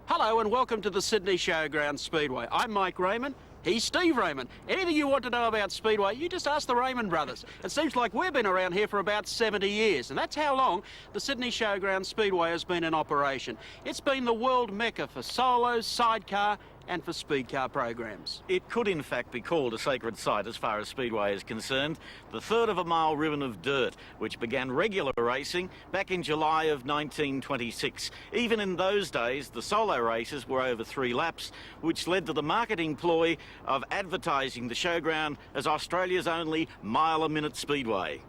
Hello and welcome to the Sydney Showground Speedway. I'm Mike Raymond. He's Steve Raymond. Anything you want to know about Speedway, you just ask the Raymond brothers. It seems like we've been around here for about 70 years, and that's how long the Sydney Showground Speedway has been in operation. It's been the world mecca for solos, sidecar and for speed car programs. It could in fact be called a sacred site as far as Speedway is concerned. The third of a mile ribbon of dirt, which began regular racing back in July of 1926. Even in those days, the solo races were over 3 laps, which led to the marketing ploy of advertising the showground as Australia's only mile-a-minute speedway.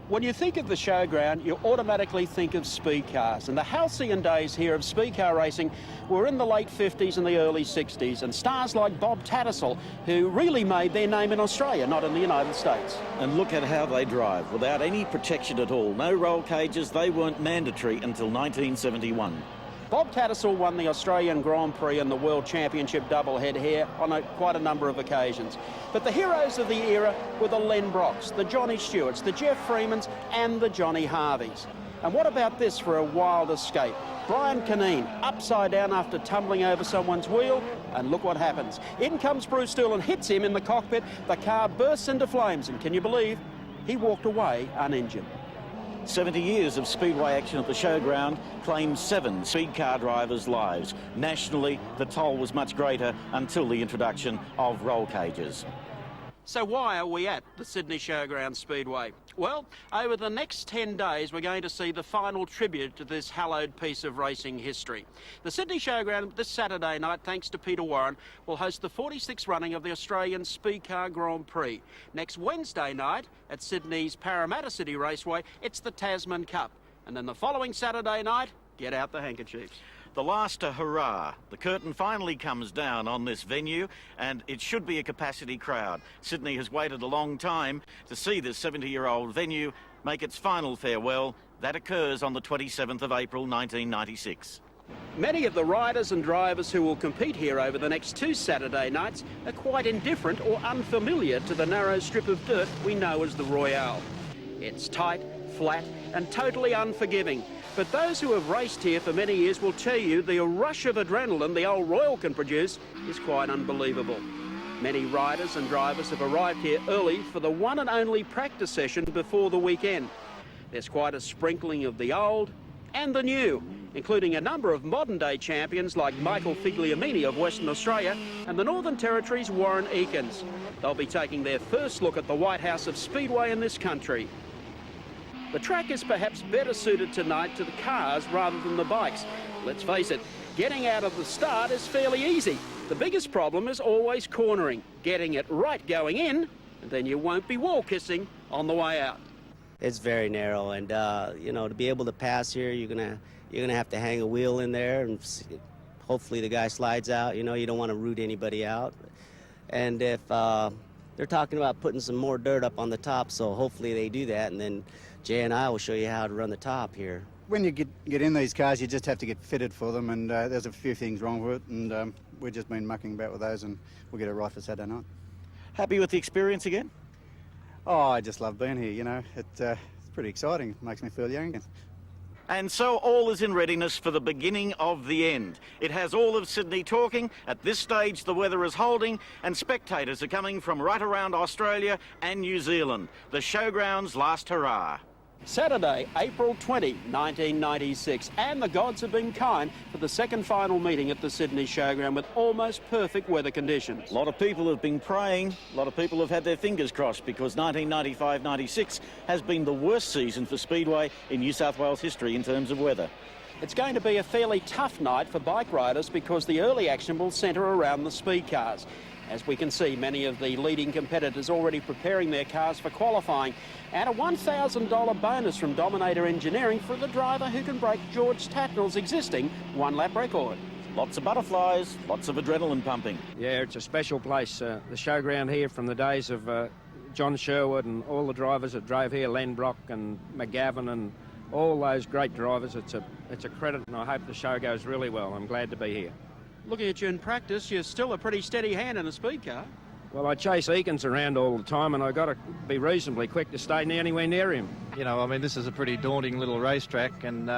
When you think of the showground, you automatically think of speed cars, and the halcyon days here of speed car racing were in the late 50s and the early 60s, and stars like Bob Tattersall, who really made their name in Australia, not in the United States. And look at how they drive, without any protection at all. No roll cages, they weren't mandatory until 1971. Bob Tattersall won the Australian Grand Prix and the World Championship doublehead here on quite a number of occasions. But the heroes of the era were the Len Brocks, the Johnny Stewarts, the Jeff Freemans and the Johnny Harveys. And what about this for a wild escape? Brian Caneen, upside down after tumbling over someone's wheel, and look what happens. In comes Bruce Steele and hits him in the cockpit. The car bursts into flames, and can you believe he walked away uninjured? 70 years of speedway action at the showground claimed 7 speed car drivers' lives. Nationally, the toll was much greater until the introduction of roll cages. So why are we at the Sydney Showground Speedway? Well, over the next 10 days, we're going to see the final tribute to this hallowed piece of racing history. The Sydney Showground this Saturday night, thanks to Peter Warren, will host the 46th running of the Australian Speed Car Grand Prix. Next Wednesday night at Sydney's Parramatta City Raceway, it's the Tasman Cup. And then the following Saturday night, get out the handkerchiefs. The last hurrah. The curtain finally comes down on this venue, and it should be a capacity crowd. Sydney has waited a long time to see this 70-year-old venue make its final farewell. That occurs on the 27th of April 1996. Many of the riders and drivers who will compete here over the next 2 Saturday nights are quite indifferent or unfamiliar to the narrow strip of dirt we know as the Royale. It's tight, flat and totally unforgiving. But those who have raced here for many years will tell you the rush of adrenaline the old Royal can produce is quite unbelievable. Many riders and drivers have arrived here early for the one and only practice session before the weekend. There's quite a sprinkling of the old and the new, including a number of modern-day champions like Michael Figliamini of Western Australia and the Northern Territory's Warren Eakins. They'll be taking their first look at the White House of Speedway in this country. The track is perhaps better suited tonight to the cars rather than the bikes. Let's face it, getting out of the start is fairly easy. The biggest problem is always cornering, getting it right going in, and then you won't be wall kissing on the way out. It's very narrow, and you know, to be able to pass here, you're gonna have to hang a wheel in there, and hopefully the guy slides out. You know, you don't want to root anybody out. And if they're talking about putting some more dirt up on the top, so hopefully they do that, and then Jay and I will show you how to run the top here. When you get in these cars, you just have to get fitted for them, and there's a few things wrong with it, and we've just been mucking about with those, and we'll get it right for Saturday night. Happy with the experience again? Oh, I just love being here, you know. It's pretty exciting. It makes me feel young again. And so all is in readiness for the beginning of the end. It has all of Sydney talking. At this stage, the weather is holding, and spectators are coming from right around Australia and New Zealand. The showground's last hurrah. Saturday, April 20, 1996, and the gods have been kind for the second final meeting at the Sydney Showground with almost perfect weather conditions. A lot of people have been praying, a lot of people have had their fingers crossed because 1995-96 has been the worst season for Speedway in New South Wales history in terms of weather. It's going to be a fairly tough night for bike riders because the early action will centre around the speed cars. As we can see, many of the leading competitors already preparing their cars for qualifying, and a $1,000 bonus from Dominator Engineering for the driver who can break George Tatnall's existing one-lap record. Lots of butterflies, lots of adrenaline pumping. Yeah, it's a special place. The showground here from the days of John Sherwood and all the drivers that drove here, Len Brock and McGavin and all those great drivers. It's a credit, and I hope the show goes really well. I'm glad to be here. Looking at you in practice, you're still a pretty steady hand in a speed car. Well, I chase Eakins around all the time, and I've got to be reasonably quick to stay anywhere near him. You know, I mean, this is a pretty daunting little racetrack, and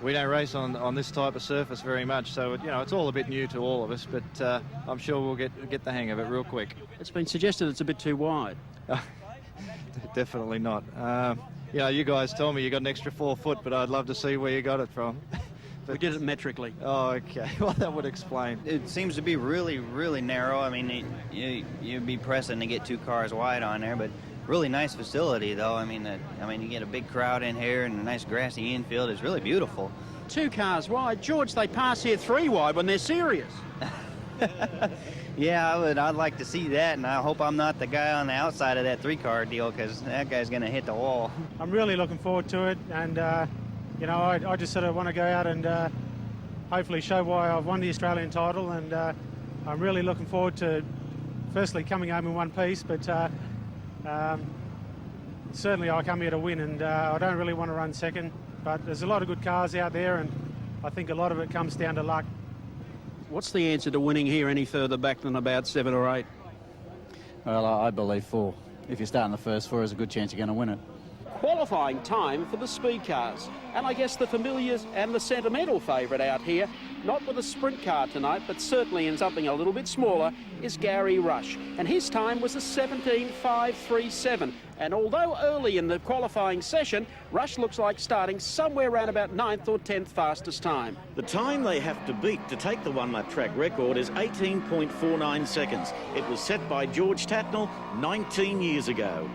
We don't race on this type of surface very much, so you know it's all a bit new to all of us. But I'm sure we'll get the hang of it real quick. It's been suggested it's a bit too wide. Definitely not. You know, you guys told me you got an extra 4 foot, but I'd love to see where you got it from. We did it metrically. Oh, okay. Well, that would explain. It seems to be really, really narrow. I mean, you'd be pressing to get 2 cars wide on there, but really nice facility, though. I mean, you get a big crowd in here and a nice grassy infield. It's really beautiful. 2 cars wide. George, they pass here 3 wide when they're serious. Yeah, I'd like to see that, and I hope I'm not the guy on the outside of that 3-car deal, because that guy's going to hit the wall. I'm really looking forward to it, and you know, I just sort of want to go out and hopefully show why I've won the Australian title, and I'm really looking forward to firstly coming home in one piece, but certainly I come here to win, and I don't really want to run second, but there's a lot of good cars out there, and I think a lot of it comes down to luck. What's the answer to winning here any further back than about 7 or 8? Well, I believe 4. If you start in the first 4, there's a good chance you're going to win it. Qualifying time for the speed cars, and I guess the familiars and the sentimental favourite out here, not with a sprint car tonight, but certainly in something a little bit smaller, is Gary Rush, and his time was a 17.537. And although early in the qualifying session, Rush looks like starting somewhere around about 9th or 10th fastest time. The time they have to beat to take the one-lap track record is 18.49 seconds. It was set by George Tatnall 19 years ago.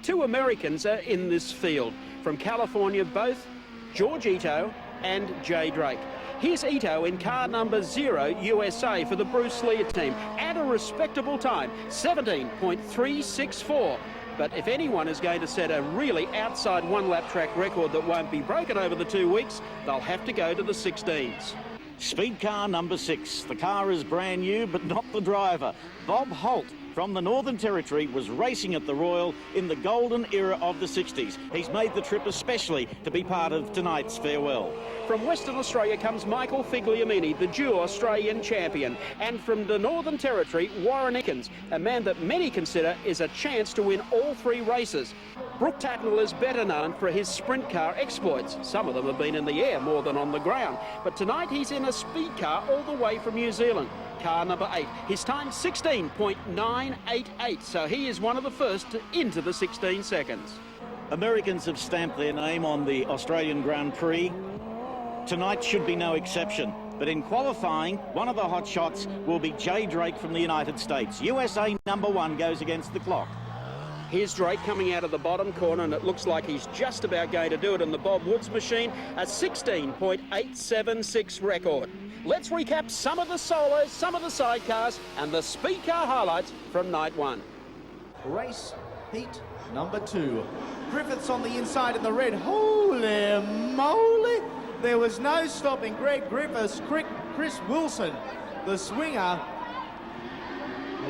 2 Americans are in this field. From California, both George Ito and Jay Drake. Here's Ito in car number 0 USA for the Bruce Lear team at a respectable time, 17.364. But if anyone is going to set a really outside one-lap track record that won't be broken over the 2 weeks, they'll have to go to the 16s. Speed car number 6. The car is brand new, but not the driver. Bob Holt from the Northern Territory was racing at the Royal in the golden era of the 60s. He's made the trip especially to be part of tonight's farewell. From Western Australia comes Michael Figliamini, the dual Australian champion. And from the Northern Territory, Warren Ickens, a man that many consider is a chance to win all 3 races. Brooke Tatnall is better known for his sprint car exploits. Some of them have been in the air more than on the ground. But tonight he's in a speed car all the way from New Zealand. Car number 8. His time 16.988, so he is one of the first into the 16 seconds. Americans have stamped their name on the Australian Grand Prix. Tonight should be no exception. But in qualifying, one of the hot shots will be Jay Drake from the United States. USA number 1 goes against the clock. Here's Drake coming out of the bottom corner, and it looks like he's just about going to do it in the Bob Woods machine, a 16.876 record. Let's recap some of the solos, some of the sidecars, and the speed car highlights from night 1. Race heat number 2. Griffiths on the inside in the red. Holy moly! There was no stopping Greg Griffiths. Chris Wilson, the swinger,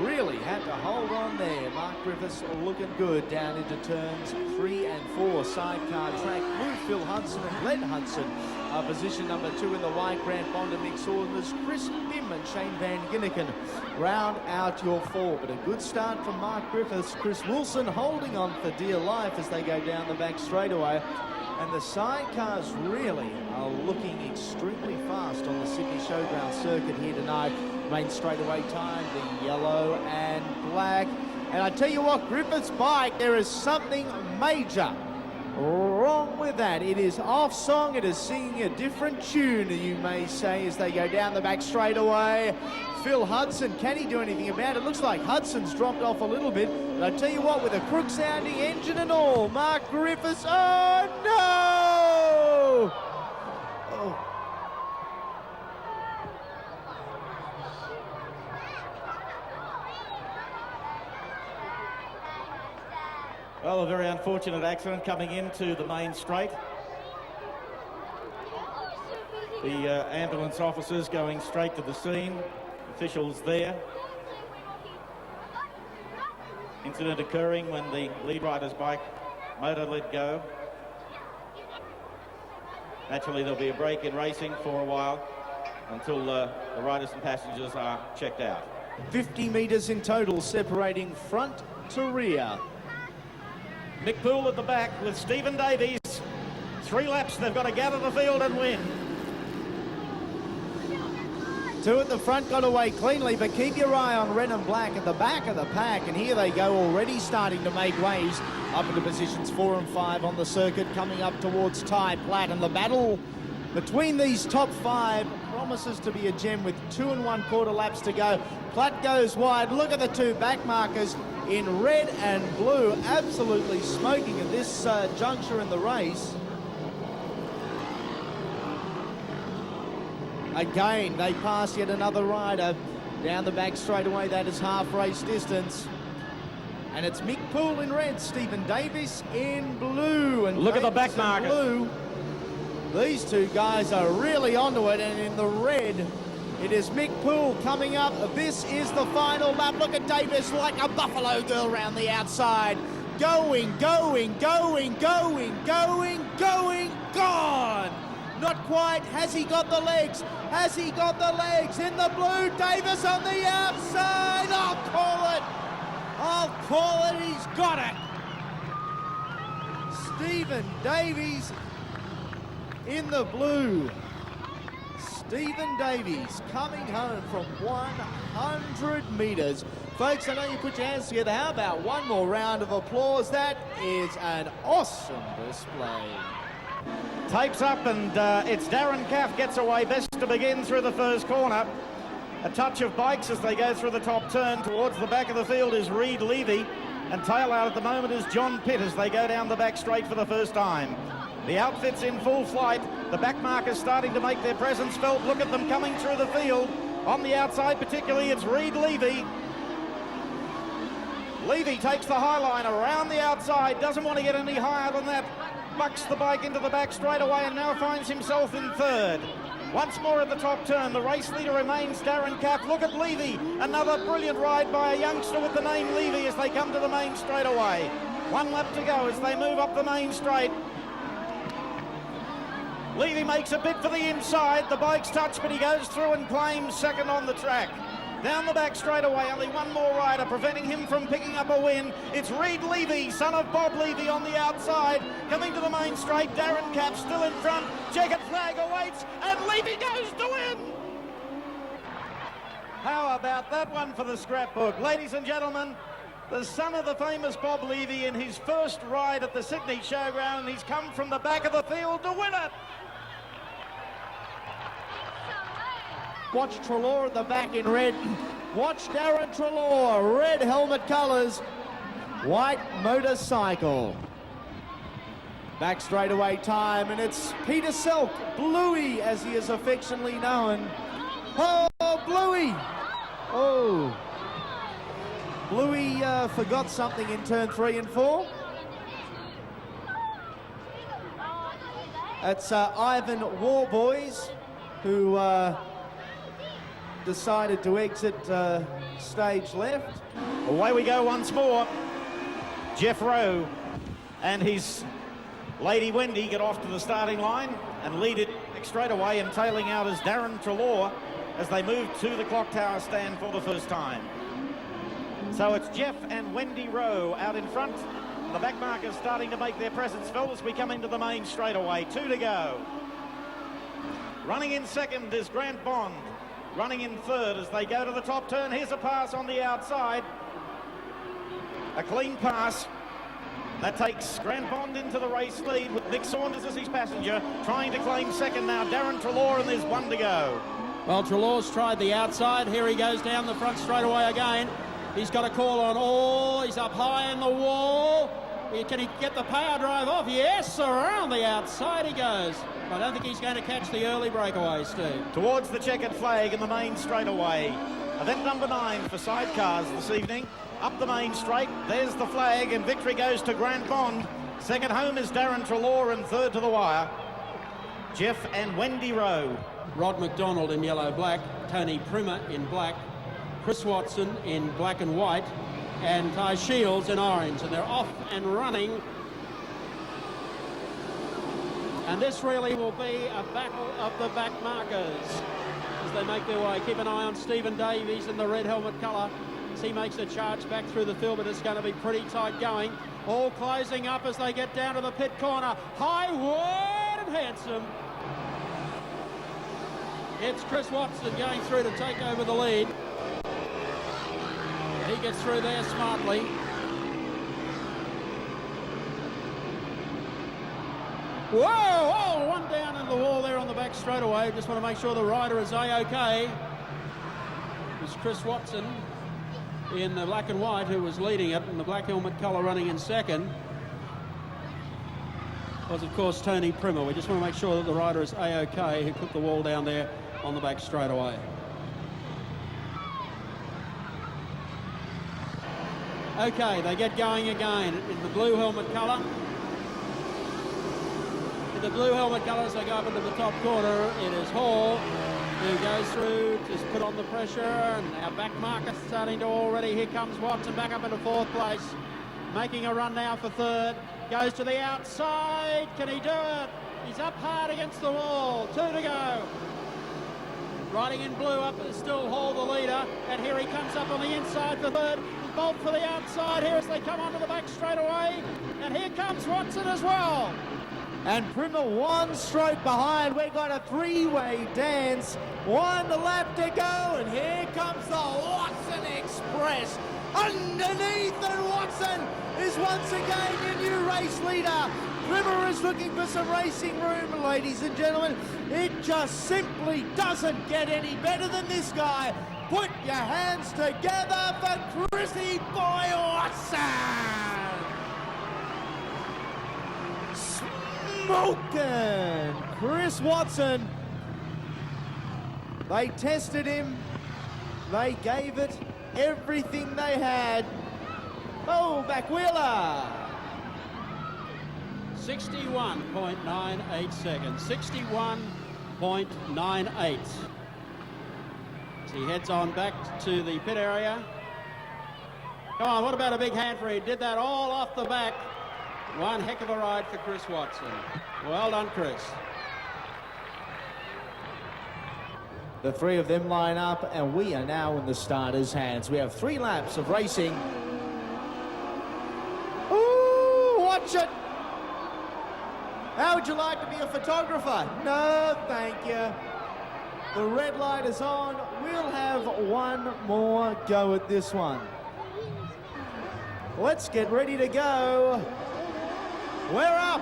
really had to hold on there. Mark Griffiths looking good down into turns 3 and 4. Sidecar track. Blue Phil Hudson and Glenn Hudson are position number 2 in the white Grant Bonder mix orders. Chris Bim and Shane Van Ginniken round out your 4. But a good start from Mark Griffiths. Chris Wilson holding on for dear life as they go down the back straightaway. And the sidecars really are looking extremely fast on the Sydney Showground circuit here tonight. Main straightaway time, the yellow and black. And I tell you what, Griffith's bike, there is something major wrong with that. It is off song, it is singing a different tune, you may say, as they go down the back straightaway. Phil Hudson, can he do anything about it? Looks like Hudson's dropped off a little bit. But I tell you what, with a crook sounding engine and all, Mark Griffiths, oh no! Oh. Well, a very unfortunate accident coming into the main straight. The ambulance officers going straight to the scene. Officials there. Incident occurring when the lead rider's bike motor let go. Naturally, there'll be a break in racing for a while until the riders and passengers are checked out. 50 metres in total separating front to rear. Nick Poole at the back with Stephen Davies. 3 laps, they've got to gather the field and win. 2 at the front got away cleanly, but keep your eye on red and black at the back of the pack, and here they go, already starting to make waves up into positions 4 and 5 on the circuit, coming up towards Ty Platt, and the battle between these top 5 promises to be a gem with 2 1/4 laps to go. Platt goes wide. Look at the 2 back markers in red and blue, absolutely smoking at this juncture in the race. Again, they pass yet another rider down the back straightaway. That is half race distance. And it's Mick Poole in red, Stephen Davis in blue. And look at the Davis back marker. Blue. These 2 guys are really onto it, and in the red, it is Mick Poole coming up. This is the final lap. Look at Davis like a buffalo girl around the outside. Going, going, going, going, going, going, gone. Not quite. Has he got the legs? Has he got the legs? In the blue, Davis on the outside. I'll call it. I'll call it. He's got it. Stephen Davies in the blue. Stephen Davies coming home from 100 metres. Folks, I know you put your hands together. How about one more round of applause? That is an awesome display. Tapes up, and it's Darren Caff gets away best to begin through the first corner. A touch of bikes as they go through the top turn. Towards the back of the field is Reed Levy, and tail out at the moment is John Pitt as they go down the back straight for the first time. The outfit's in full flight. The back markers starting to make their presence felt. Look at them coming through the field. On the outside particularly, it's Reed Levy. Levy takes the high line around the outside, doesn't want to get any higher than that. Bucks the bike into the back straight away and now finds himself in third. Once more at the top turn, the race leader remains Darren Capp. Look at Levy, another brilliant ride by a youngster with the name Levy as they come to the main straightaway. 1 lap to go as they move up the main straight. Levy makes a bid for the inside. The bike's touched, but he goes through and claims second on the track. Down the back straightaway, only one more rider preventing him from picking up a win. It's Reed Levy, son of Bob Levy, on the outside. Coming to the main straight, Darren Capp still in front. Checkered flag awaits, and Levy goes to win! How about that one for the scrapbook? Ladies and gentlemen, the son of the famous Bob Levy in his first ride at the Sydney Showground, and he's come from the back of the field to win it! Watch Treloar at the back in red. Watch Darren Treloar, red helmet colours, white motorcycle. Back straightaway time, and it's Peter Selk, Bluey, as he is affectionately known. Oh, Bluey! Oh. Bluey forgot something in turn 3 and 4. That's Ivan Warboys, who decided to exit stage left. Away we go once more. Jeff Rowe and his Lady Wendy get off to the starting line and lead it straight away, and tailing out is Darren Treloar as they move to the clock tower stand for the first time. So it's Jeff and Wendy Rowe out in front. The back markers starting to make their presence felt as we come into the main straightaway. 2 to go. Running in second is Grant Bond. Running in third as they go to the top turn. Here's a pass on the outside. A clean pass. That takes Grant Bond into the race lead with Nick Saunders as his passenger, trying to claim second now. Darren Treloar, and there's 1 to go. Well, Treloar's tried the outside. Here he goes down the front straightaway again. He's got a call on all. He's up high in the wall. Can he get the power drive off? Yes, around the outside he goes. I don't think he's going to catch the early breakaway, Steve. Towards the checkered flag in the main straightaway. Event number 9 for sidecars this evening. Up the main straight, there's the flag, and victory goes to Grant Bond. Second home is Darren Treloar, and third to the wire, Jeff and Wendy Rowe. Rod McDonald in yellow-black, Tony Primer in black, Chris Watson in black and white, and Ty Shields in orange, and they're off and running. And this really will be a battle of the back markers as they make their way. Keep an eye on Stephen Davies in the red helmet colour as he makes a charge back through the field, but it's going to be pretty tight going. All closing up as they get down to the pit corner. Highway! and handsome. It's Chris Watson going through to take over the lead. He gets through there smartly. Whoa! Oh, one down in the wall there on the back straightaway. Just want to make sure the rider is A-OK. It's Chris Watson in the black and white who was leading it, and the black helmet colour running in second. Was, of course, Tony Primer. We just want to make sure that the rider is A-OK who put the wall down there on the back straightaway. Okay, they get going again in the blue helmet colour. In the blue helmet colours, they go up into the top corner. It is Hall who goes through, just put on the pressure, and our back marker starting to already. Here comes Watson back up into fourth place, making a run now for third. Goes to the outside. Can he do it? He's up hard against the wall. 2 to go. Riding in blue up is still Hall, the leader, and here he comes up on the inside for third. Bolt for the outside here as they come onto the back straightaway, and here comes Watson as well. And Primer 1 stroke behind. We've got a three-way dance. 1 lap to go, and here comes the Watson Express. Underneath, and Watson is once again your new race leader. Primer is looking for some racing room, ladies and gentlemen. It just simply doesn't get any better than this guy. Put your hands together for Chrissy Boy Watson. Smoking Chris Watson. They tested him. They gave it everything they had. Oh, back wheeler. 61.98 seconds. 61.98. He heads on back to the pit area. Come on, what about a big hand for him? He did that all off the back. One heck of a ride for Chris Watson. Well done, Chris. The three of them line up, and we are now in the starters' hands. We have 3 laps of racing. Ooh, watch it. How would you like to be a photographer? No, thank you. The red light is on. We'll have one more go at this one. Let's get ready to go. We're up.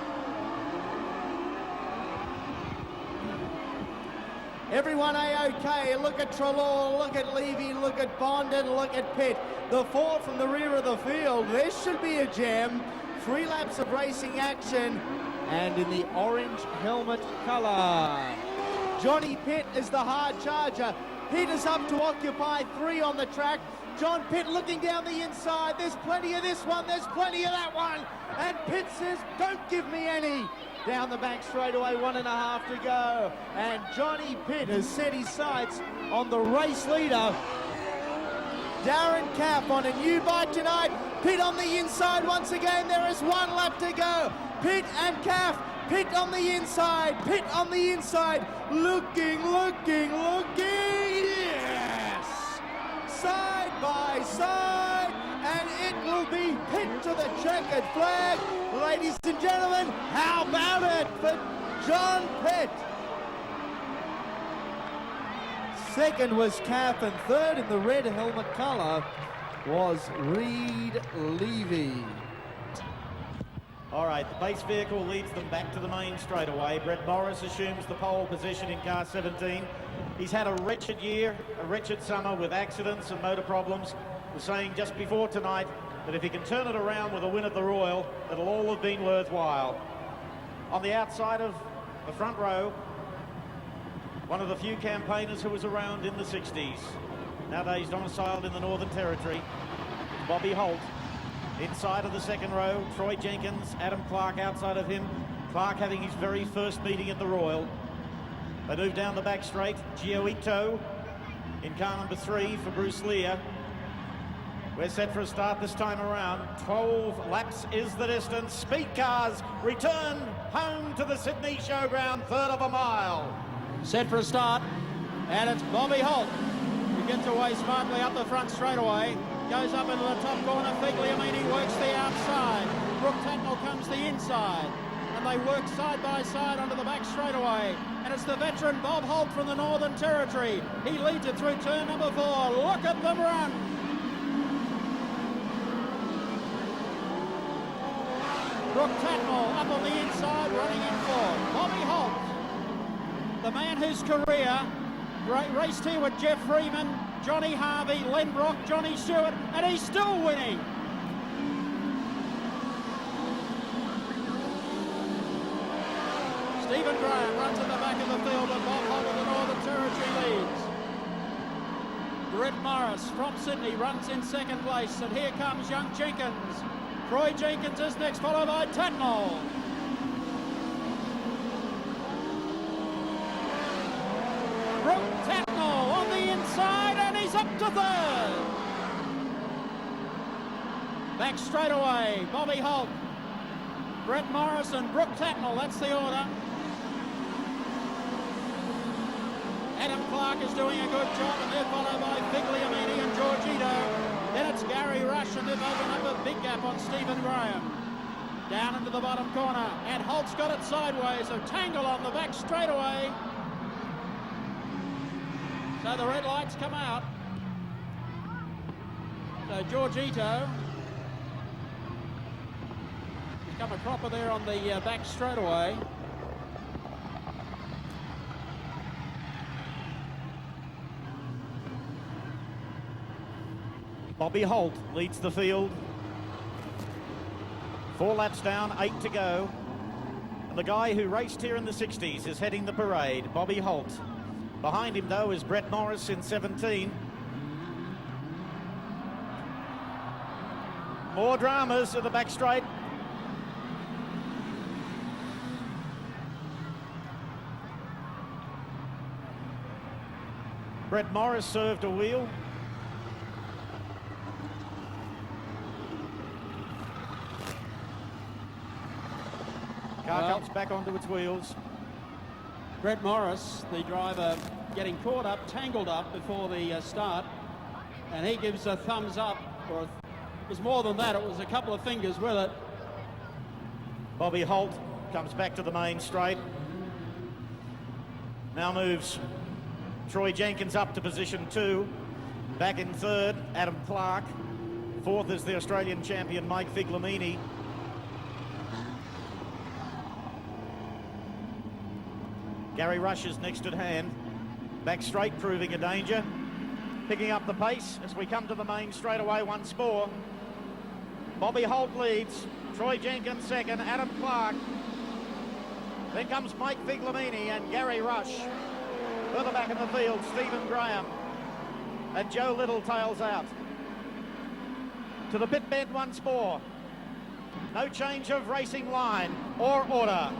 Everyone A-OK. Look at Trelaw, look at Levy, look at Bond, and look at Pitt. The 4 from the rear of the field. This should be a gem. 3 laps of racing action, and in the orange helmet colour. Johnny Pitt is the hard charger. Pitt is up to occupy 3 on the track. John Pitt looking down the inside. There's plenty of this one, there's plenty of that one. And Pitt says, don't give me any. Down the back straightaway, 1.5 to go. And Johnny Pitt has set his sights on the race leader, Darren Caff, on a new bike tonight. Pitt on the inside once again. There is 1 lap to go. Pitt and Caff. Pitt on the inside. Pitt on the inside. Looking. Yes! Side by side. And it will be Pitt to the checkered flag. Ladies and gentlemen, how about it for John Pitt? Second was Caff, and third in the red helmet colour was Reed Levy. All right, the base vehicle leads them back to the main straightaway. Brett Morris assumes the pole position in car 17. He's had a wretched year, a wretched summer with accidents and motor problems. Was saying just before tonight that if he can turn it around with a win at the Royal, it'll all have been worthwhile. On the outside of the front row, one of the few campaigners who was around in the 60s. Nowadays domiciled in the Northern Territory, Bobby Holt. Inside of the second row, Troy Jenkins, Adam Clark outside of him. Clark having his very first meeting at the Royal. They move down the back straight. Gio Ito in car number 3 for Bruce Lear. We're set for a start this time around. 12 laps is the distance. Speed cars return home to the Sydney Showground, 1/3 of a mile. Set for a start, and it's Bobby Holt who gets away smartly up the front straightaway. Goes up into the top corner. Figliamini works the outside. Brooke Tatnell comes the inside. And and they work side by side onto the back straightaway. And it's the veteran Bob Holt from the Northern Territory. He leads it through turn number 4. Look at them run. Brooke Tatnall up on the inside, running in 4. Bobby Holt, the man whose career raced here with Jeff Freeman, Johnny Harvey, Len Brock, Johnny Stewart, and he's still winning. Stephen Graham runs in the back of the field, and Bob Holt of the Northern Territory leads. Brett Morris from Sydney runs in second place, and here comes young Jenkins. Troy Jenkins is next, followed by Tatnall. Brooke Tatnall on the inside, and he's up to third. Back straight away, Bobby Holt, Brett Morris and Brooke Tatnall, that's the order. Adam Clark is doing a good job, and they're followed by Figliamini and Giorgito. Then it's Gary Rush, and they've opened up a big gap on Stephen Graham. Down into the bottom corner, and Holt's got it sideways, a tangle on the back straightaway. So the red lights come out. So Giorgito, he's come a cropper there on the back straightaway. Bobby Holt leads the field. 4 laps down, 8 to go. And the guy who raced here in the 60s is heading the parade, Bobby Holt. Behind him, though, is Brett Morris in 17. More dramas at the back straight. Brett Morris served a wheel. Car comes back onto its wheels. Brett Morris, the driver, getting caught up, tangled up before the start, and he gives a thumbs up, or it was more than that, it was a couple of fingers with it. Bobby Holt comes back to the main straight. Now moves Troy Jenkins up to position 2. Back in 3rd, Adam Clark. 4th is the Australian champion, Mike Figliamini. Gary Rush is next at hand. Back straight, proving a danger. Picking up the pace as we come to the main straightaway once more. Bobby Holt leads. Troy Jenkins second. Adam Clark. Then comes Mike Figliamini and Gary Rush. Further back in the field, Stephen Graham. And Joe Little tails out. To the pit bend once more. No change of racing line or order.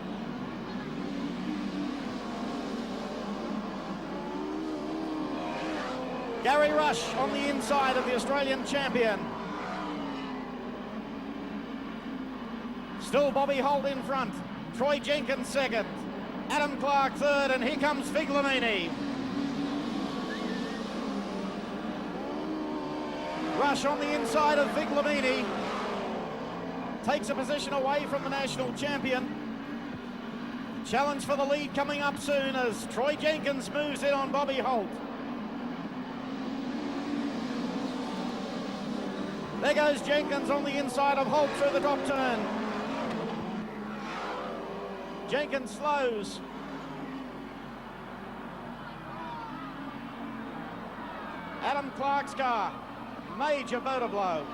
Gary Rush on the inside of the Australian champion. Still Bobby Holt in front. Troy Jenkins second. Adam Clark third, and here comes Figliamini. Rush on the inside of Figliamini. Takes a position away from the national champion. Challenge for the lead coming up soon as Troy Jenkins moves in on Bobby Holt. There goes Jenkins on the inside of Holt through the drop turn. Jenkins slows. Adam Clark's car, major motor blow.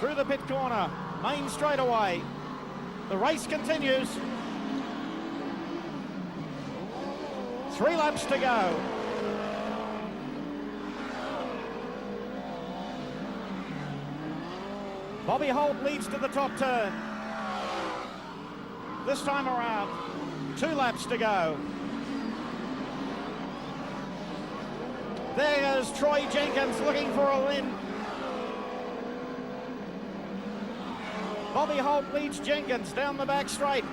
Through the pit corner, main straightaway. The race continues. 3 laps to go. Bobby Holt leads to the top turn. This time around, 2 laps to go. There goes Troy Jenkins looking for a win. Bobby Holt leads Jenkins down the back straight.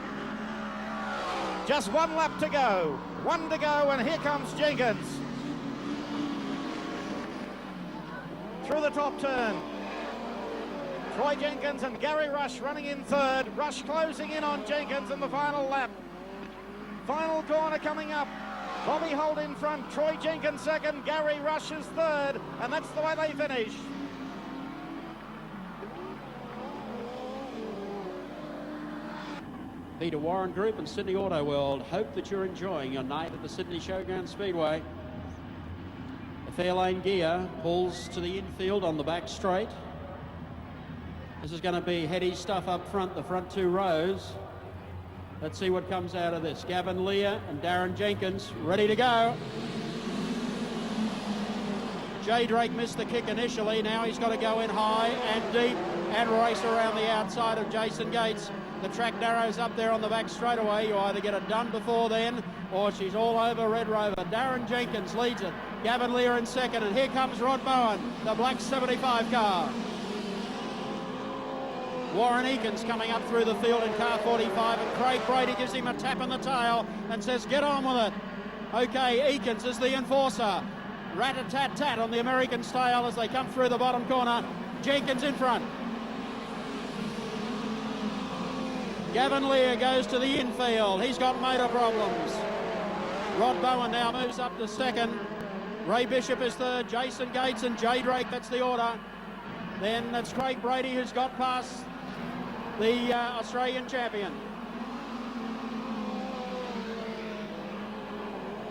Just 1 lap to go. 1 to go, and here comes Jenkins. Through the top turn. Troy Jenkins and Gary Rush running in third. Rush closing in on Jenkins in the final lap. Final corner coming up. Bobby Holt in front, Troy Jenkins second, Gary Rush is third, and that's the way they finish. Peter Warren Group and Sydney Auto World hope that you're enjoying your night at the Sydney Showground Speedway. The Fairlane gear pulls to the infield on the back straight. This is going to be heady stuff up front, the front 2 rows. Let's see what comes out of this. Gavin Lear and Darren Jenkins ready to go. Jay Drake missed the kick initially. Now he's got to go in high and deep and race around the outside of Jason Gates. The track narrows up there on the back straightaway. You either get it done before then or she's all over Red Rover. Darren Jenkins leads it. Gavin Lear in second, and here comes Rod Bowen, the black 75 car. Warren Eakins coming up through the field in car 45, and Craig Brady gives him a tap in the tail and says, get on with it. Okay, Eakins is the enforcer. Rat-a-tat-tat on the American style as they come through the bottom corner. Jenkins in front. Gavin Lear goes to the infield. He's got motor problems. Rod Bowen now moves up to second. Ray Bishop is third. Jason Gates and Jay Drake, that's the order. Then it's Craig Brady who's got past the Australian champion.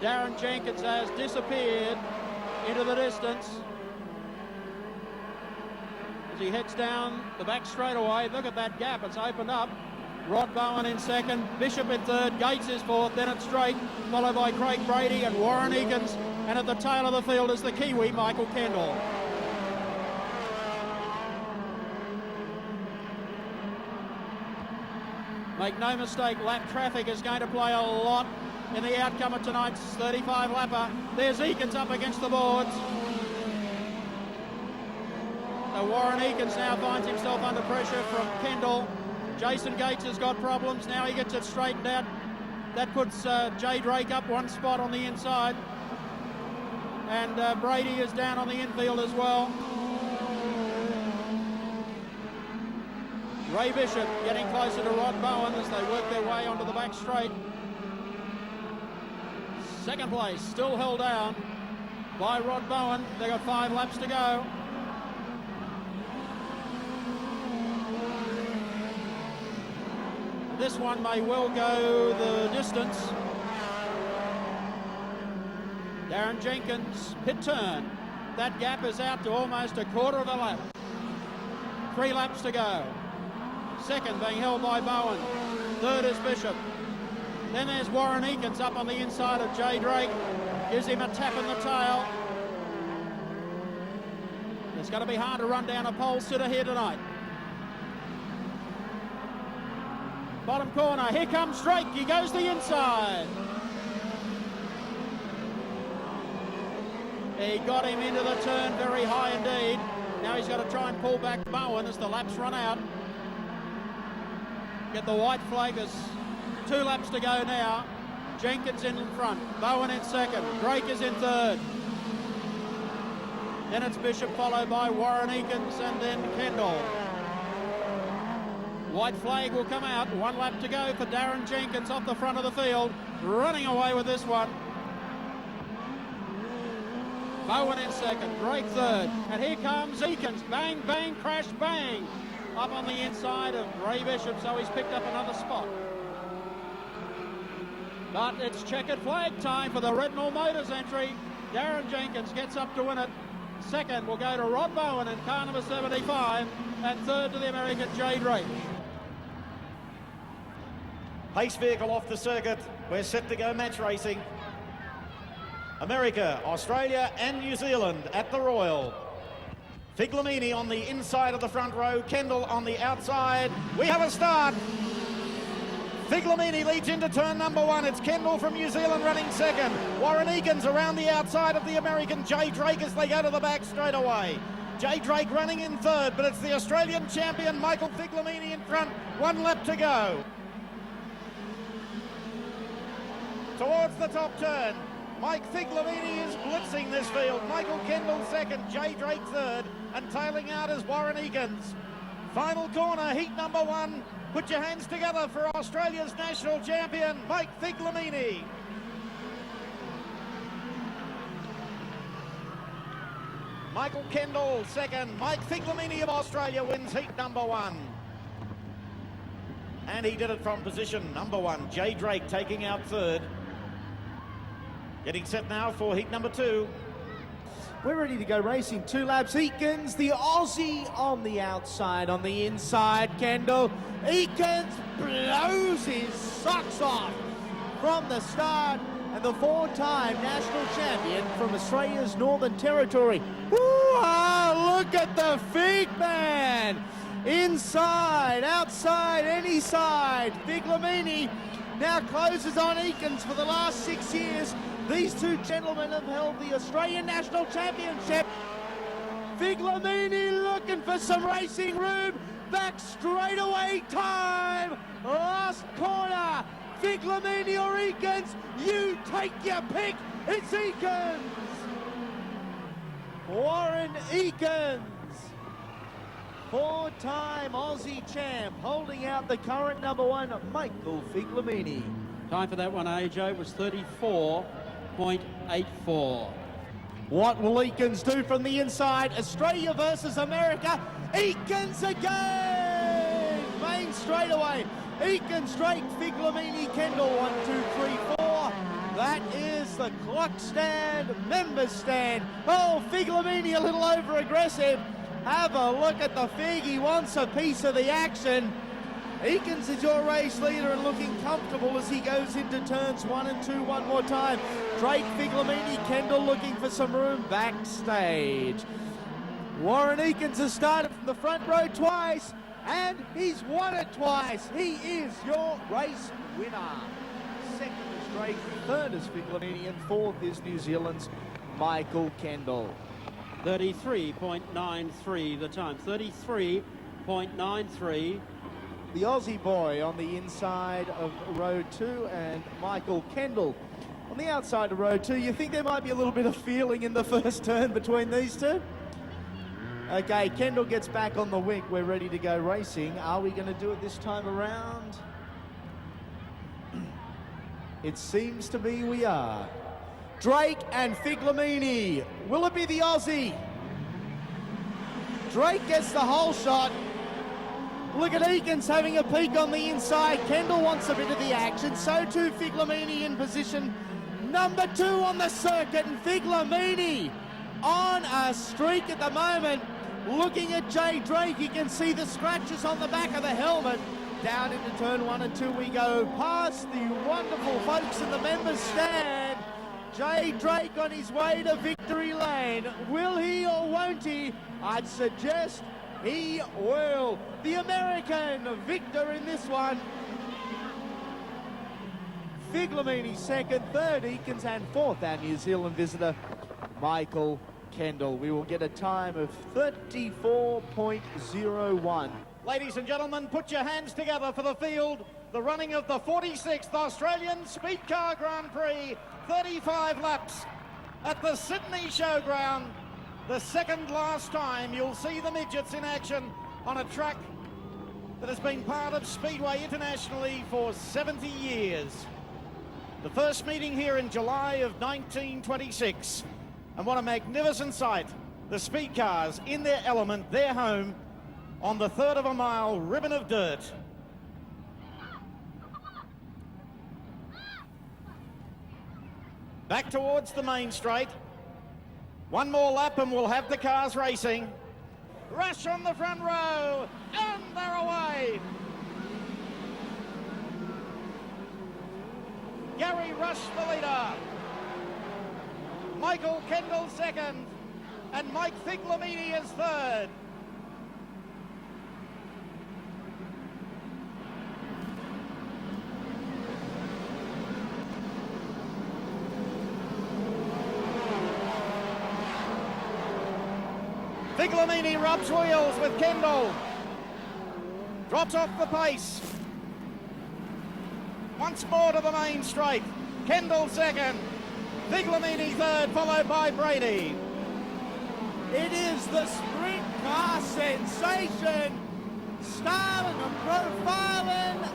Darren Jenkins has disappeared into the distance as he heads down the back straightaway. Look at that gap, it's opened up. Rod Bowen in second, Bishop in third, Gates is fourth, then it's Drake, followed by Craig Brady and Warren Eakins, and at the tail of the field is the Kiwi, Michael Kendall. Make no mistake, lap traffic is going to play a lot in the outcome of tonight's 35-lapper. There's Eakins up against the boards. So Warren Eakins now finds himself under pressure from Kendall. Jason Gates has got problems. Now he gets it straightened out. That puts Jay Drake up 1 spot on the inside. And Brady is down on the infield as well. Ray Bishop getting closer to Rod Bowen as they work their way onto the back straight. Second place still held down by Rod Bowen. They've got 5 laps to go. This one may well go the distance. Darren Jenkins, pit turn. That gap is out to almost a quarter of a lap. 3 laps to go. Second being held by Bowen. Third is Bishop. Then there's Warren Eakins up on the inside of Jay Drake. Gives him a tap in the tail. It's going to be hard to run down a pole sitter here tonight. Bottom corner, here comes Drake. He goes the inside. He got him into the turn very high indeed. Now he's got to try and pull back Bowen as the laps run out. Get the white flag. There's 2 laps to go now. Jenkins in front, Bowen in second, Drake is in third. Then it's Bishop followed by Warren Eakins and then Kendall. White flag will come out. 1 lap to go for Darren Jenkins off the front of the field. Running away with this one. Bowen in second, Drake third. And here comes Eakins. Bang, bang, crash, bang. Up on the inside of Ray Bishop, so he's picked up another spot. But it's checkered flag time for the Rednall Motors entry. Darren Jenkins gets up to win it. Second will go to Rod Bowen in car number 75. And third to the American Jay Drake. Pace vehicle off the circuit. We're set to go match racing. America, Australia and New Zealand at the Royal. Figlamini on the inside of the front row, Kendall on the outside. We have a start. Figlamini leads into turn number 1. It's Kendall from New Zealand running second. Warren Eakins around the outside of the American Jay Drake as they go to the back straight away. Jay Drake running in third, but it's the Australian champion Michael Figlamini in front. 1 lap to go. towards the top turn. Mike Figlamini is blitzing this field. Michael Kendall second, Jay Drake third, and tailing out is Warren Eakins. Final corner, heat number 1. Put your hands together for Australia's national champion, Mike Figlamini. Michael Kendall second, Mike Figlamini of Australia wins heat number 1. And he did it from position number 1. Jay Drake taking out third. Getting set now for heat number 2. We're ready to go racing. 2 laps. Eakins, the Aussie on the outside. On the inside, Kendall. Eakins blows his socks off from the start. And the 4-time national champion from Australia's Northern Territory. Woo-ah, look at the Fig Man. Inside, outside, any side. Figlamini now closes on Eakins for the last 6 years. These two gentlemen have held the Australian National Championship. Figlamini looking for some racing room. Back straightaway time. Last corner. Figlamini or Eakins. You take your pick. It's Eakins. Warren Eakins. 4-time Aussie champ, holding out the current number 1, Michael Figlamini. Time for that one, AJ, was 34.84. What will Eakins do from the inside? Australia versus America. Eakins again! Main straightaway. Eakins, Drake, Figlamini, Kendall, 1, 2, 3, 4. That is the clock stand, members stand. Oh, Figlamini a little over aggressive. Have a look at the Fig, he wants a piece of the action. Eakins is your race leader and looking comfortable as he goes into turns 1 and 2 one more time. Drake, Figlamini, Kendall looking for some room backstage. Warren Eakins has started from the front row twice and he's won it twice. He is your race winner. Second is Drake, third is Figlamini, and fourth is New Zealand's Michael Kendall. 33.93 the time, 33.93. The Aussie boy on the inside of row 2 and Michael Kendall on the outside of row 2. You think there might be a little bit of feeling in the first turn between these two? Okay, Kendall gets back on the wick. We're ready to go racing. Are we going to do it this time around? It seems to be we are. Drake and Figlamini. Will it be the Aussie? Drake gets the whole shot. Look at Eakins having a peek on the inside. Kendall wants a bit of the action. So too Figlamini in position number 2 on the circuit. And Figlamini on a streak at the moment. Looking at Jay Drake, you can see the scratches on the back of the helmet. Down into turn 1 and 2 we go. Past the wonderful folks in the members stand. Jay Drake on his way to victory lane. Will he or won't he? I'd suggest he will. The American victor in this one. Figlamini second, third Eakins, and fourth our New Zealand visitor, Michael Kendall. We will get a time of 34.01. Ladies and gentlemen, put your hands together for the field. The running of the 46th Australian Speed Car Grand Prix. 35 laps at the Sydney Showground. The second last time you'll see the midgets in action on a track that has been part of Speedway internationally for 70 years. The first meeting here in July of 1926. And what a magnificent sight. The speed cars in their element, their home, on the third of a mile ribbon of dirt. Back towards the main straight. One more lap and we'll have the cars racing. Rush on the front row, and they're away. Gary Rush the leader. Michael Kendall second, and Mike Figlamini is third. Figlamini rubs wheels with Kendall. Drops off the pace. Once more to the main straight. Kendall second. Figlamini third, followed by Brady. It is the sprint car sensation. Starling and profiling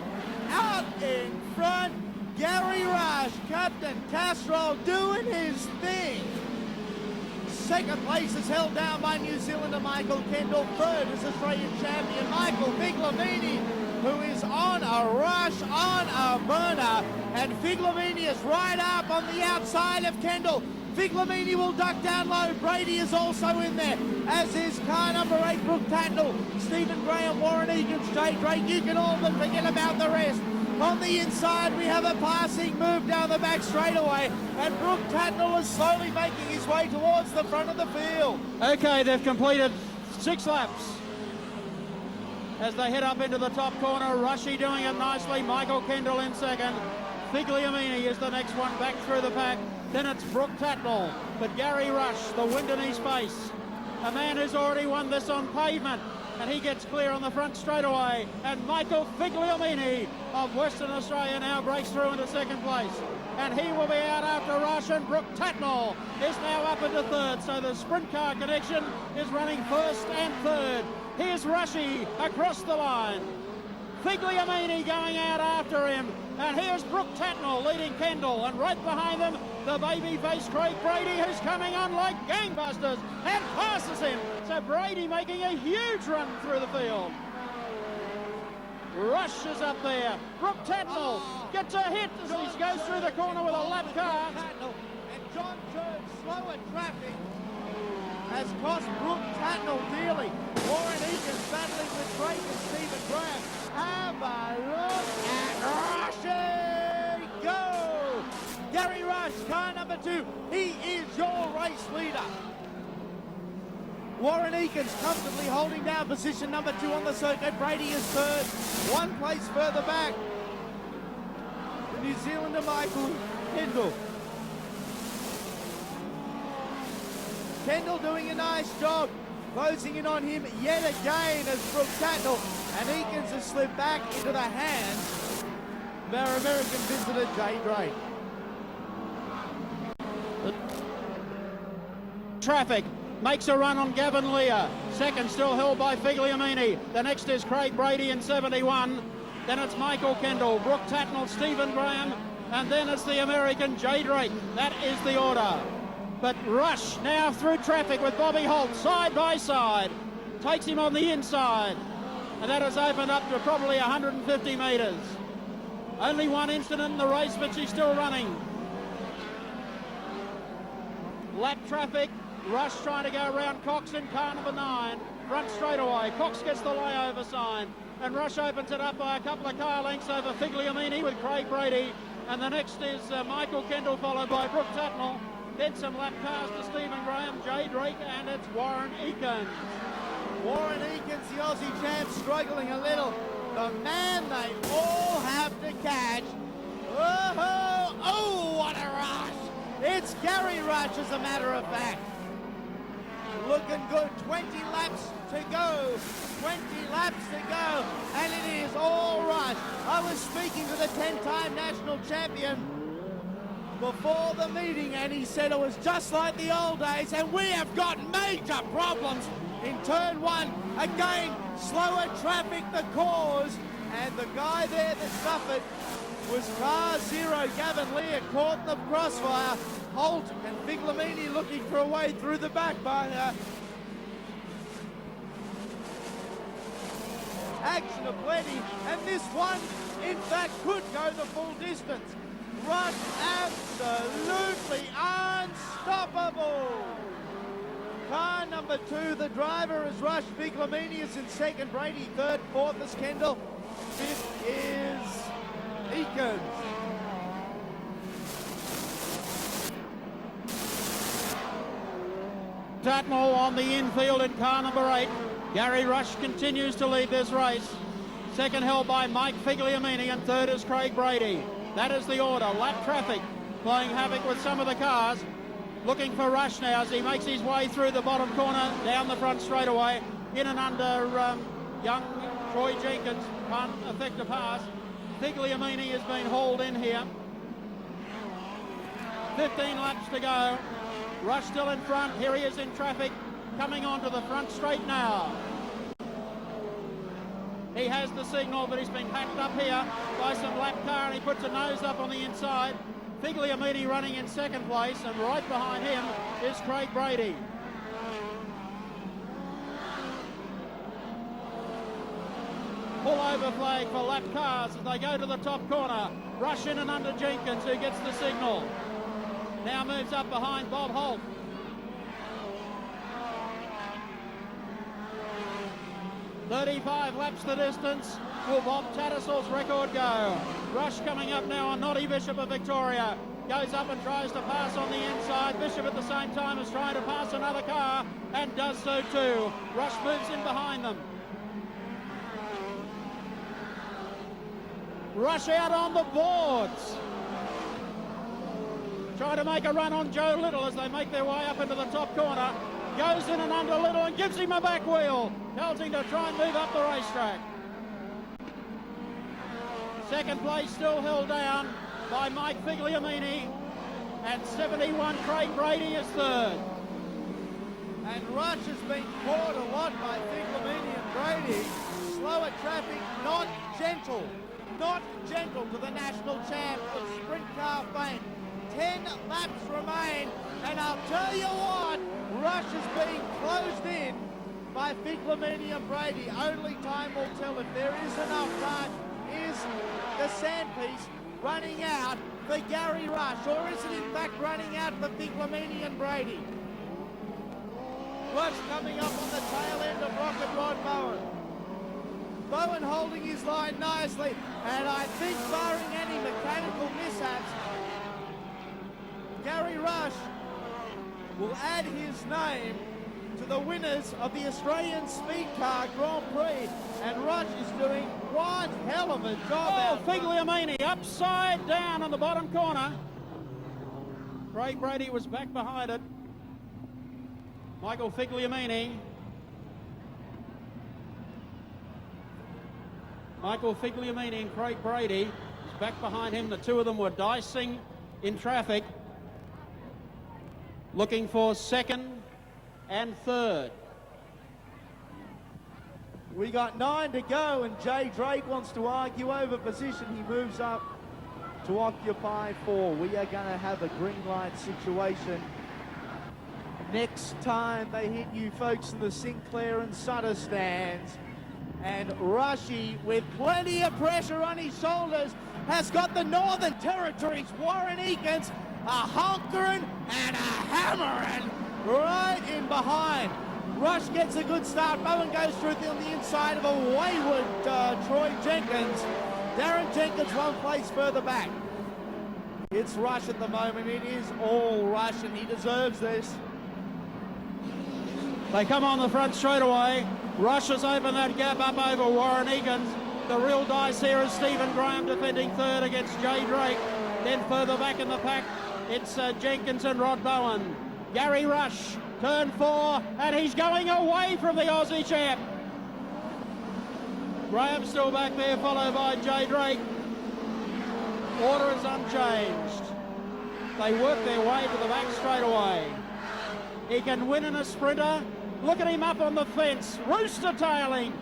out in front. Gary Rush, Captain Castrol doing his thing. Second place is held down by New Zealander Michael Kendall. Third is Australian champion Michael Figlamini, who is on a rush, on a burner. And Figlamini is right up on the outside of Kendall. Figlamini will duck down low. Brady is also in there, as is car number 8, Brooke Tatnell. Stephen Graham, Warren Egan's, Jay Drake. You can all but forget about the rest. On the inside, we have a passing move down the back straightaway, and Brooke Tatnell is slowly making his way towards the front of the field. Okay, they've completed 6 laps. As they head up into the top corner, Rushy doing it nicely. Michael Kendall in second. Figlamini is the next one back through the pack. Then it's Brooke Tatnell, but Gary Rush, the wind in his face. A man who's already won this on pavement, and he gets clear on the front straightaway. And Michael Figlamini of Western Australia now breaks through into second place. And he will be out after Rush, and Brooke Tatnell is now up into third. So the sprint car connection is running first and third. Here's Rushy across the line. Figlamini going out after him. And here's Brooke Tatnell leading Kendall, and right behind them, the baby-faced Craig Brady, who's coming on like gangbusters and passes him. So Brady making a huge run through the field. Rush is up there. Brooke Tatnell gets a hit as he goes through the corner with a lap car. And John Church, slower traffic, has cost Brooke Tatnell dearly. Warren Egan's battling with Craig and Stephen Graham. Have a look at Rushy go! Gary Rush, car number 2. He is your race leader. Warren Eakins comfortably holding down position number 2 on the circuit. Brady is third, 1 place further back. The New Zealander Michael Kendall. Kendall doing a nice job, closing in on him yet again as Brooke Tatnell, and Eakins has slipped back into the hands of our American visitor, Jay Drake. Traffic makes a run on Gavin Lear. Second still held by Figlamini. The next is Craig Brady in 71. Then it's Michael Kendall, Brooke Tatnell, Stephen Graham, and then it's the American Jay Drake. That is the order. But Rush now through traffic with Bobby Holt side by side. Takes him on the inside. And that has opened up to probably 150 metres. Only one incident in the race, but she's still running. Lap traffic. Rush trying to go around Cox in car number 9. Front straightaway. Cox gets the layover sign. And Rush opens it up by a couple of car lengths over Figlamini with Craig Brady. And the next is Michael Kendall, followed by Brooke Tatnell. Then some lap cars to Stephen Graham, Jay Drake, and it's Warren Eakins. Warren Eakins, the Aussie champ, struggling a little. The man they all have to catch. Oh, what a rush. It's Gary Rush, as a matter of fact. Looking good, 20 laps to go. 20 laps to go, and it is all Rush. I was speaking to the 10-time national champion before the meeting, and he said it was just like the old days, and we have got major problems in turn 1. Again, slower traffic the cause, and the guy there that suffered was car 0, Gavin Lear, caught in the crossfire. Holt and Figlamini looking for a way through the back, but action aplenty, and this one, in fact, could go the full distance. Rush absolutely unstoppable. Car number 2, the driver is Rush. Figlamini is in second. Brady third. Fourth is Kendall. Fifth is Eakins. Tatnell on the infield in car number 8. Gary Rush continues to lead this race. Second held by Mike Figlamini, and third is Craig Brady. That is the order. Lap traffic playing havoc with some of the cars. Looking for Rush now as he makes his way through the bottom corner, down the front straightaway, in and under young Troy Jenkins. Can't affect a pass. Figlamini has been hauled in here. 15 laps to go. Rush still in front. Here he is in traffic, coming onto the front straight now. He has the signal, but he's been packed up here by some lap car, and he puts a nose up on the inside. Figliamini running in second place, and right behind him is Craig Brady. Pull over flag for lap cars as they go to the top corner. Rush in and under Jenkins, who gets the signal. Now moves up behind Bob Holt. "35 laps the distance. Will Bob Tattersall's record go?" Rush coming up now on Noddy Bishop of Victoria. Goes up and tries to pass on the inside. Bishop at the same time is trying to pass another car and does so too. Rush moves in behind them. Rush out on the boards. Trying to make a run on Joe Little as they make their way up into the top corner. Goes in and under Little and gives him a back wheel. Tells him to try and move up the racetrack. Second place still held down by Mike Figliamini. And 71 Craig Brady is third. And Rush has been caught a lot by Figliamini and Brady. Slow at traffic, not gentle. Not gentle to the national champ of sprint car fame. 10 laps remain, and I'll tell you what, Rush is being closed in by Figliamini and Brady. Only time will tell if there is enough time. Is the sandpiece running out for Gary Rush, or is it in fact running out for Figliamini and Brady? Rush coming up on the tail end of Rocket Rod Bowen. Bowen holding his line nicely, and I think barring any mechanical mishaps, Gary Rush will add his name to the winners of the Australian Speed Car Grand Prix, and Rush is doing one hell of a job. Oh, Figliamini upside down on the bottom corner. Craig Brady was back behind it. Michael Figliamini. Michael Figliamini and Craig Brady is back behind him. The two of them were dicing in traffic, looking for second and third. We got 9 to go, and Jay Drake wants to argue over position. He moves up to occupy 4. We are going to have a green light situation next time they hit you folks in the Sinclair and Sutter stands. And Rushy, with plenty of pressure on his shoulders, has got the Northern Territory's Warren Eakins a honkering and a hammering right in behind. Rush gets a good start. Bowen goes through on the inside of a wayward Troy Jenkins. Darren Jenkins one place further back. It's Rush at the moment. It is all Rush, and he deserves this. They come on the front straight away. Rush has opened that gap up over Warren Eakins. The real dice here is Stephen Graham defending third against Jay Drake. Then further back in the pack, it's Jenkins and Rod Bowen. Gary Rush, turn 4, and he's going away from the Aussie champ. Graham still back there, followed by Jay Drake. Order is unchanged. They work their way to the back straight away. He can win in a sprinter. Look at him up on the fence, rooster tailing.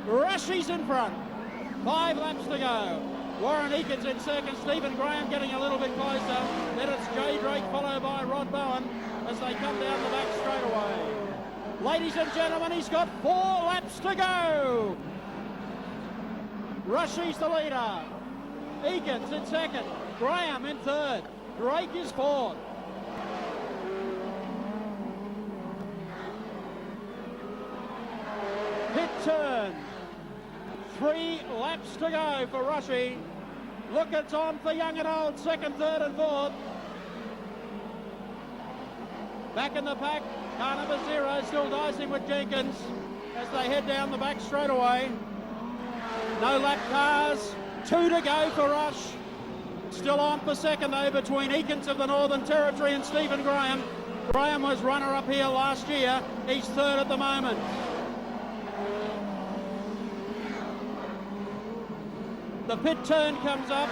Rushy's in front. 5 laps to go. Warren Eakins in second, Stephen Graham getting a little bit closer. Then it's Jay Drake followed by Rod Bowen as they come down the back straight away. Ladies and gentlemen, he's got 4 laps to go. Rushy's the leader. Eakins in second, Graham in third, Drake is fourth. Pit turn. 3 laps to go for Rushy. Look, it's on for young and old, second, third and fourth. Back in the pack, car number 0 still dicing with Jenkins as they head down the back straight away. No lap cars, 2 to go for Rush. Still on for second though between Eakins of the Northern Territory and Stephen Graham. Graham was runner-up here last year. He's third at the moment. The pit turn comes up.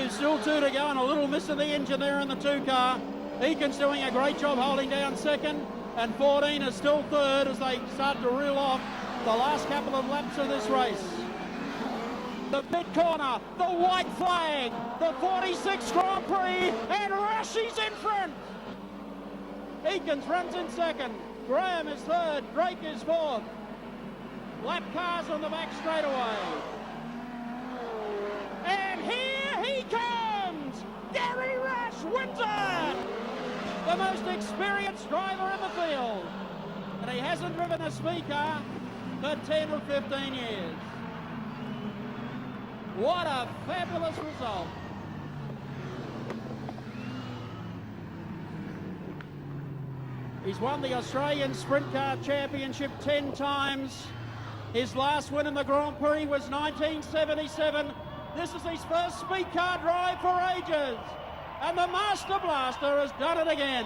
Still two to go, and a little miss of the engine there in the 2 car. Eakin's doing a great job holding down second, and 14 is still third as they start to reel off the last couple of laps of this race. The pit corner, the white flag, the 46 Grand Prix, and Rushie's in front. Eakins runs in second, Graham is third, Drake is fourth. Lap cars on the back straightaway. And here he comes! Gary Rush wins it! The most experienced driver in the field. And he hasn't driven a speed car for 10 or 15 years. What a fabulous result. He's won the Australian Sprint Car Championship 10 times. His last win in the Grand Prix was 1977. This is his first speed car drive for ages. And the Master Blaster has done it again.